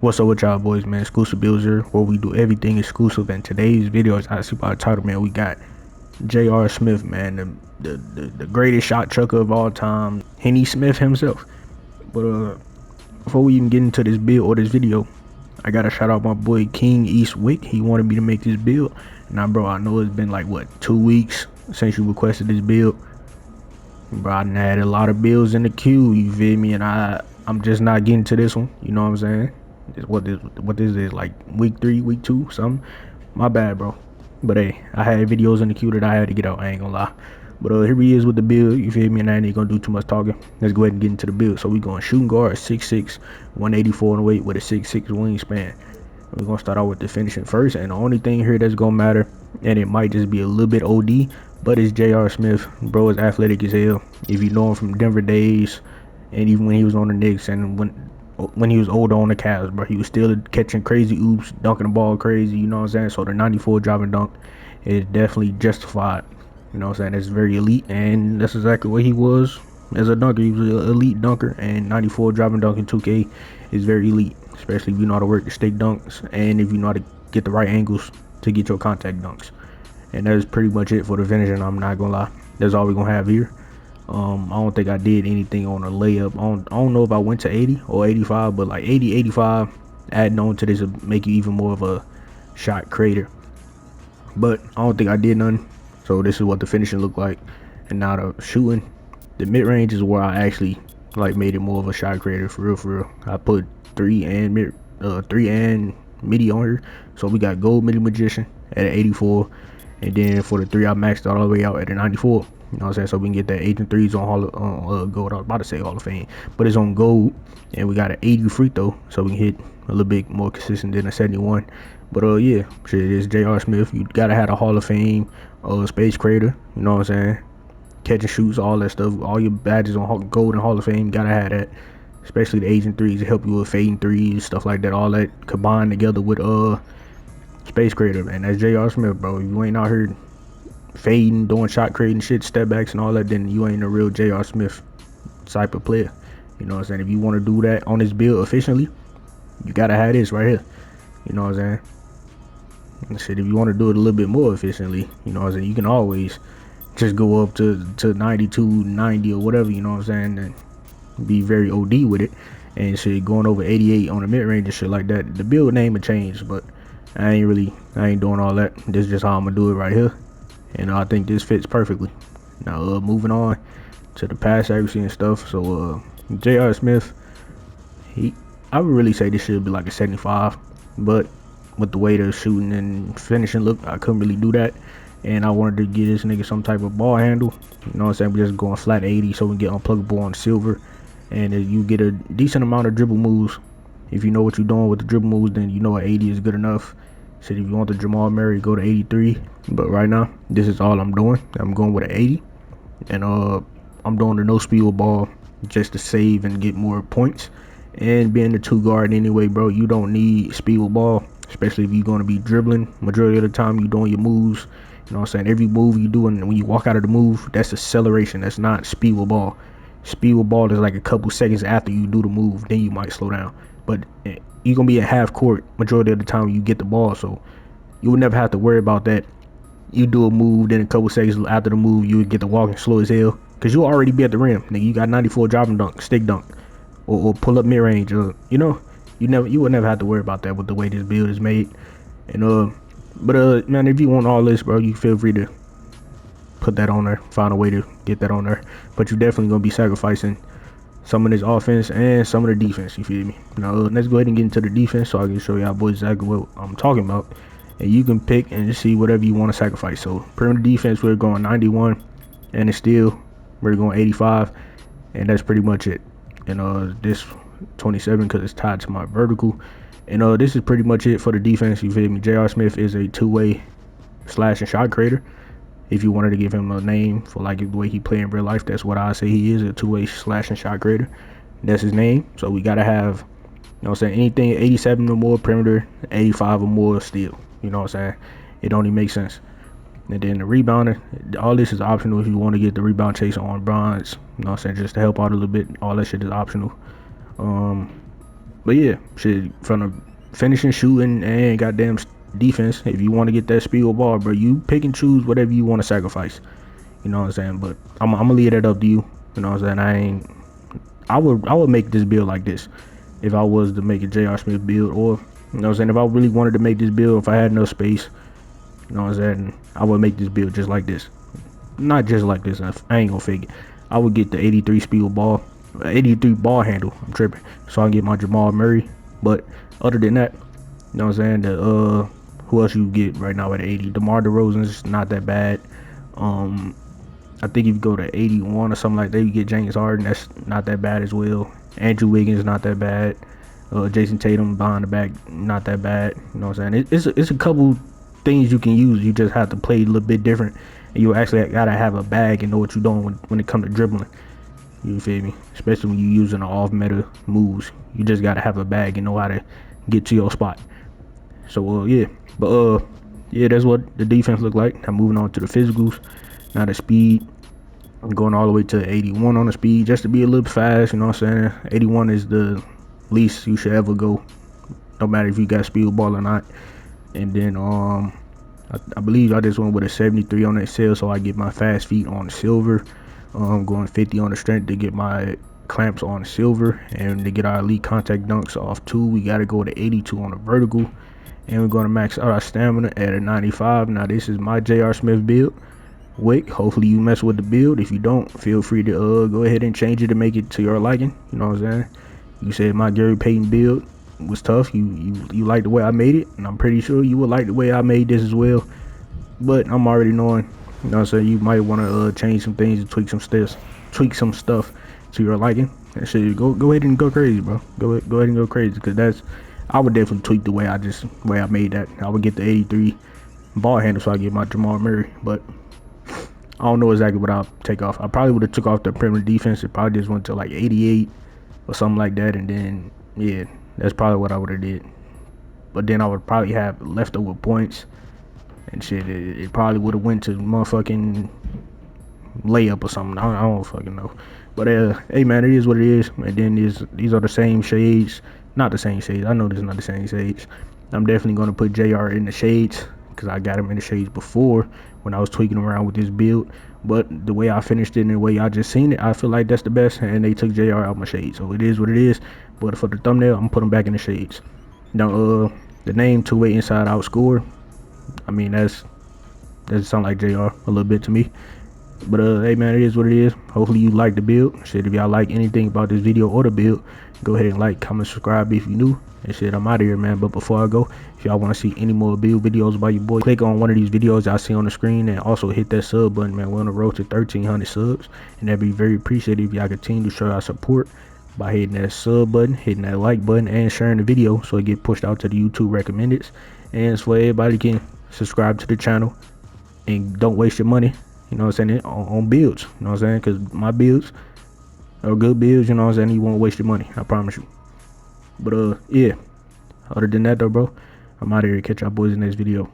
What's up with y'all boys, man? Exclusive Bills here, where we do everything exclusive. And today's video is actually by the title, man. We got J.R. Smith, man, the greatest shot chucker of all time, Henny Smith himself. But before we even get into this build or this video, I gotta shout out my boy King Eastwick. He wanted me to make this build. Now, bro, I know it's been like what 2 weeks since you requested this build. Bro, I done had a lot of builds in the queue. You feel me? And I'm just not getting to this one. You know what I'm saying? What this is like week 3, week 2, something. My bad, bro. But hey, I had videos in the queue that I had to get out. I ain't gonna lie. But here he is with the build. You feel me? And I ain't gonna do too much talking. Let's go ahead and get into the build. So we going shooting guard 6'6", 184 in weight with a 6'6" wingspan. We're gonna start out with the finishing first, and the only thing here that's gonna matter, and it might just be a little bit OD, but it's J.R. Smith. Bro is athletic as hell. If you know him from Denver days, and even when he was on the Knicks, and when he was older on the Cavs, bro, he was still catching crazy oops, dunking the ball crazy. You know what I'm saying? So the 94 driving dunk is definitely justified. You know what I'm saying? It's very elite, and that's exactly what he was as a dunker. He was an elite dunker, and 94 driving dunk in 2K is very elite, especially if you know how to work the stick dunks and if you know how to get the right angles to get your contact dunks. And that's pretty much it for the finishing. I'm not gonna lie, that's all we're gonna have here. I don't think I did anything on a layup. I don't know if I went to 80 or 85, but like 80, 85, adding on to this will make you even more of a shot creator. But I don't think I did none. So this is what the finishing looked like. And now the shooting, the mid range is where I actually like made it more of a shot creator for real, for real. I put 3 and midi on here. So we got gold midi magician at an 84, and then for the 3 I maxed all the way out at a 94. You know what I'm saying? So we can get that 8 and 3s on gold. I was about to say Hall of Fame, but it's on gold, and we got an 80 free throw, so we can hit a little bit more consistent than a 71. But yeah, shit, it's J.R. Smith. You gotta have a Hall of Fame, space creator. You know what I'm saying? Catch and shoots, all that stuff. All your badges on gold and Hall of Fame, gotta have that. Especially the 8 and 3s to help you with fading threes, stuff like that. All that combined together with space creator, man. That's J.R. Smith, bro. If you ain't out here fading, doing shot creating shit, step backs and all that, then you ain't a real J.R. Smith type of player. You know what I'm saying? If you want to do that on this build efficiently, you gotta have this right here. You know what I'm saying? And shit, if you want to do it a little bit more efficiently, you know what I'm saying, you can always just go up to 92, 90 or whatever, you know what I'm saying, and be very OD with it. And shit, going over 88 on the mid-range and shit like that. The build name will change, but I ain't doing all that. This is just how I'm gonna do it right here. And I think this fits perfectly. Now, moving on to the pass accuracy and stuff. So, J.R. Smith, I would really say this should be like a 75, but with the way the shooting and finishing look, I couldn't really do that. And I wanted to get this nigga some type of ball handle. You know what I'm saying? We're just going flat 80 so we can get unpluggable on silver. And if you get a decent amount of dribble moves, if you know what you're doing with the dribble moves, then you know an 80 is good enough. So if you want the Jamal Murray, go to 83. But right now, this is all I'm doing. I'm going with an 80. And I'm doing the no speed ball just to save and get more points. And being the 2 guard anyway, bro, you don't need speed ball, especially if you're going to be dribbling. Majority of the time, you're doing your moves. You know what I'm saying? Every move you do, and when you walk out of the move, that's acceleration. That's not speed ball. Speed ball is like a couple seconds after you do the move, then you might slow down. But you're going to be at half court majority of the time you get the ball, so you would never have to worry about that. You do a move, then a couple seconds after the move, you would get the walking slow as hell, because you'll already be at the rim. Nigga, you got 94 driving dunk, stick dunk, or pull up mid range. You know, you would never have to worry about that with the way this build is made. And but man, if you want all this, bro, you feel free to put that on there. Find a way to get that on there. But you're definitely gonna be sacrificing some of this offense and some of the defense. You feel me? Now let's go ahead and get into the defense so I can show y'all boys exactly what I'm talking about. And you can pick and just see whatever you want to sacrifice. So perimeter defense, we're going 91, and it's still we're going 85, and that's pretty much it. And this 27 because it's tied to my vertical. And this is pretty much it for the defense. You feel me? J.R. Smith is a 2-way slash and shot creator. If you wanted to give him a name for like the way he play in real life, that's what I say he is, a 2-way slash and shot creator. That's his name. So we gotta have, you know what I'm saying, anything 87 or more perimeter, 85 or more steal. You know what I'm saying? It only makes sense. And then the rebounder, all this is optional if you want to get the rebound chase on bronze. You know what I'm saying? Just to help out a little bit. All that shit is optional. But yeah, shit, from the finishing, shooting, and goddamn defense, if you want to get that speed or ball, bro, you pick and choose whatever you want to sacrifice. You know what I'm saying? But I'm gonna leave that up to you. You know what I'm saying? I would make this build like this if I was to make a J.R. Smith build, or you know what I'm saying, if I really wanted to make this build, if I had enough space, you know what I'm saying, I would make this build just like this. Not just like this, I ain't gonna fake it. I would get the 83 speed ball, 83 ball handle, I'm tripping, so I can get my Jamal Murray. But other than that, you know what I'm saying, who else you get right now at 80? DeMar DeRozan's not that bad. I think if you go to 81 or something like that, you get James Harden. That's not that bad as well. Andrew Wiggins not that bad. Jason Tatum behind the back, not that bad. You know what I'm saying? It's a couple things you can use. You just have to play a little bit different, and you actually gotta have a bag and know what you're doing when it comes to dribbling. You feel me? Especially when you're using the off meta moves, you just gotta have a bag and know how to get to your spot. So yeah, but yeah, that's what the defense look like. Now moving on to the physicals. Now the speed, I'm going all the way to 81 on the speed just to be a little fast. You know what I'm saying? 81 is the least you should ever go, no matter if you got speed ball or not. And then I believe I just went with a 73 on that cell, so I get my fast feet on the silver. Going 50 on the strength to get my clamps on the silver, and to get our elite contact dunks off too, we got to go to 82 on the vertical, and we're going to max out our stamina at a 95. Now this is my J.R. Smith build. Wick, hopefully you mess with the build. If you don't, feel free to go ahead and change it to make it to your liking. You know what I'm saying? You said my Gary Payton build was tough. You like the way I made it, and I'm pretty sure you would like the way I made this as well. But I'm already knowing, you know what I'm saying, you might want to change some things and tweak some stuff to your liking. And shit, go ahead and go crazy, bro. Go ahead and go crazy, because I would definitely tweak the way I made that. I would get the 83 ball handle so I get my Jamal Murray, but I don't know exactly what I'll take off. I probably would have took off the perimeter defense. It probably just went to like 88 or something like that, and then yeah, that's probably what I would have did. But then I would probably have leftover points and shit. It probably would have went to motherfucking layup or something. I don't fucking know. But hey man, it is what it is. And then these are the same shades. Not the same shades. I know this is not the same shades. I'm definitely gonna put JR in the shades, because I got him in the shades before when I was tweaking around with this build. But the way I finished it and the way y'all just seen it, I feel like that's the best, and they took JR out my shades. So it is what it is. But for the thumbnail, I'm putting him back in the shades. Now the name two-way inside out score, I mean that sound like JR a little bit to me. But hey man, it is what it is. Hopefully you like the build. Shit, if y'all like anything about this video or the build, go ahead and like, comment, subscribe if you new. And shit, I'm out of here, man. But before I go, if y'all want to see any more build videos by your boy, click on one of these videos y'all see on the screen, and also hit that sub button, man. We're on the road to 1,300 subs, and that'd be very appreciated if y'all continue to show our support by hitting that sub button, hitting that like button, and sharing the video so it get pushed out to the YouTube recommended. And so everybody can subscribe to the channel and don't waste your money, you know what I'm saying, on builds. You know what I'm saying? Because my builds are good builds, you know what I'm saying? You won't waste your money, I promise you. But yeah, other than that though, bro, I'm out of here. Catch y'all boys in the next video.